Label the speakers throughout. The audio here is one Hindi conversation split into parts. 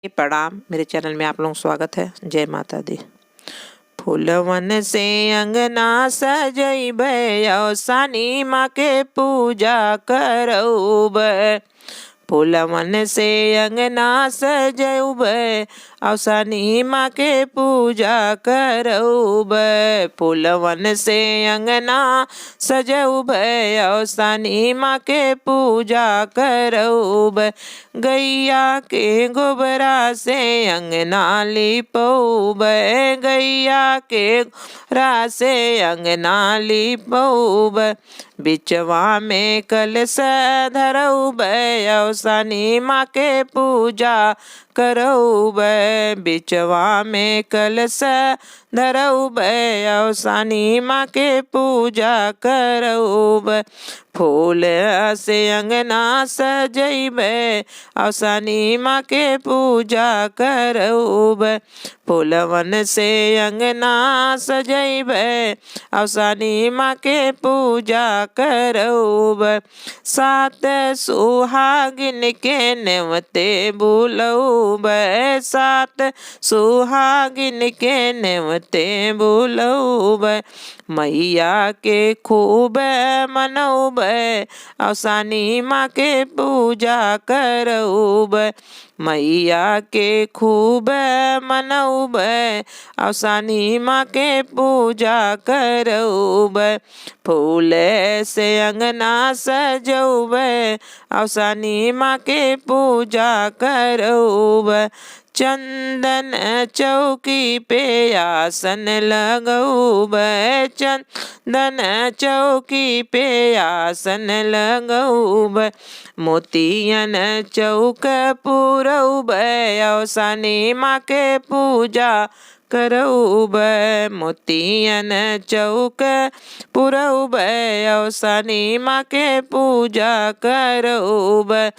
Speaker 1: प्रणाम, मेरे चैनल में आप लोगों का स्वागत है। जय माता दी। फूलवन से अंगना सजैबै, औसानी माँ के पूजा करौबै। फूलवन से अंगना सजौबै, औसानी माँ के पूजा करौबै। फूलवन से अंगना सजौबै, औसानी माँ के पूजा करौबै। गैया के गोबरा से अंगना लिपौबै, गैया के गोबरा से अंगना लिपौबै। बिचवा में कलश धरौबै, औसानी माँ के पूजा करौबै। बिचवा में कलश धरौबै, औसानी माँ के पूजा करौबै। फूल से अंगना सजैबै, औसानी माँ के पूजा करौबै। फूलवन से अंगना सजैबै, औसानी माँ के पूजा करौबै। सात सुहागिन के नेवते बुलौबै, सात सुहागिन के नेवते बुलौबै। मैया के खूब मनौबै, औसानी माँ के पूजा करौबै। मैया के खूब मनौबै, औसानी माँ के पूजा करौबै। फूल से अंगना सजौबै, औसानी माँ के पूजा करौबै। चंदन चौकी पे आसन लगौबै, चंदन चौकी पे आसन लगौबै। मोतियन चौक पुरौबै, औसानी माँ के पूजा करौबै। मोतियन चौक पुरौबै, औसानी माँ के पूजा करौबै।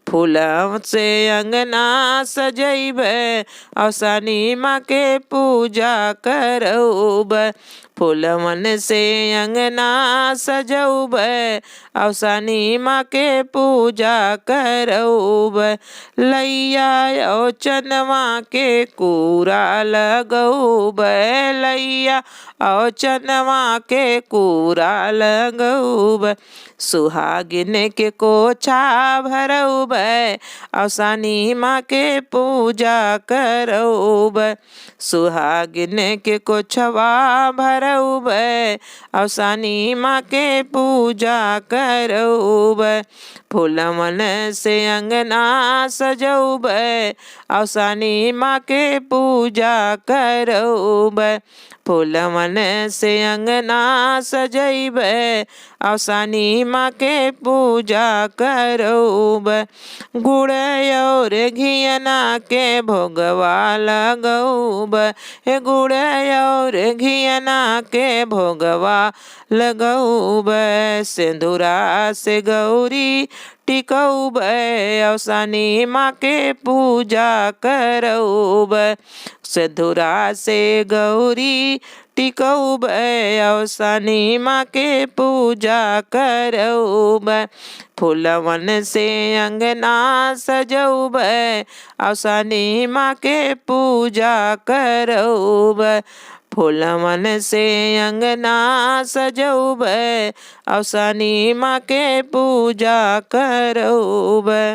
Speaker 1: फूलों से अंगना सजैबै, औसानी माँ के पूजा करौबै। फूलवन से अंगना सजौबै, औसानी माँ के पूजा करौबै। लैया औचनवा के कूरा लगौबै, लैया औचनवा के कूरा लगौबै। सुहागिन के कोछा भरौबै, औसानी माँ के पूजा करौबै। सुहागिन के कोछवा भरौबै, औसानी माँ के पूजा करौबै। फूलवन से अंगना सजौबै, औसानी माँ के पूजा करौबै। फूलवन से अंगना सजैबै, औसानी माँ के पूजा करौबै। गुड़ और घियना के भोगवा लगौबै, गुड़ और घियना के भोगवा लगौबै। सिंदूरा से गौरी टिकौबै, औसानी माँ के पूजा करौबै। सिंदूरा से गौरी टिकौबै, औसानी माँ के पूजा करौबै। फूलवन से अंगना सजौबै, औसानी माँ के पूजा करौबै। फूलवन से अंगना सजौबै, औसानी माँ के पूजा करौबै।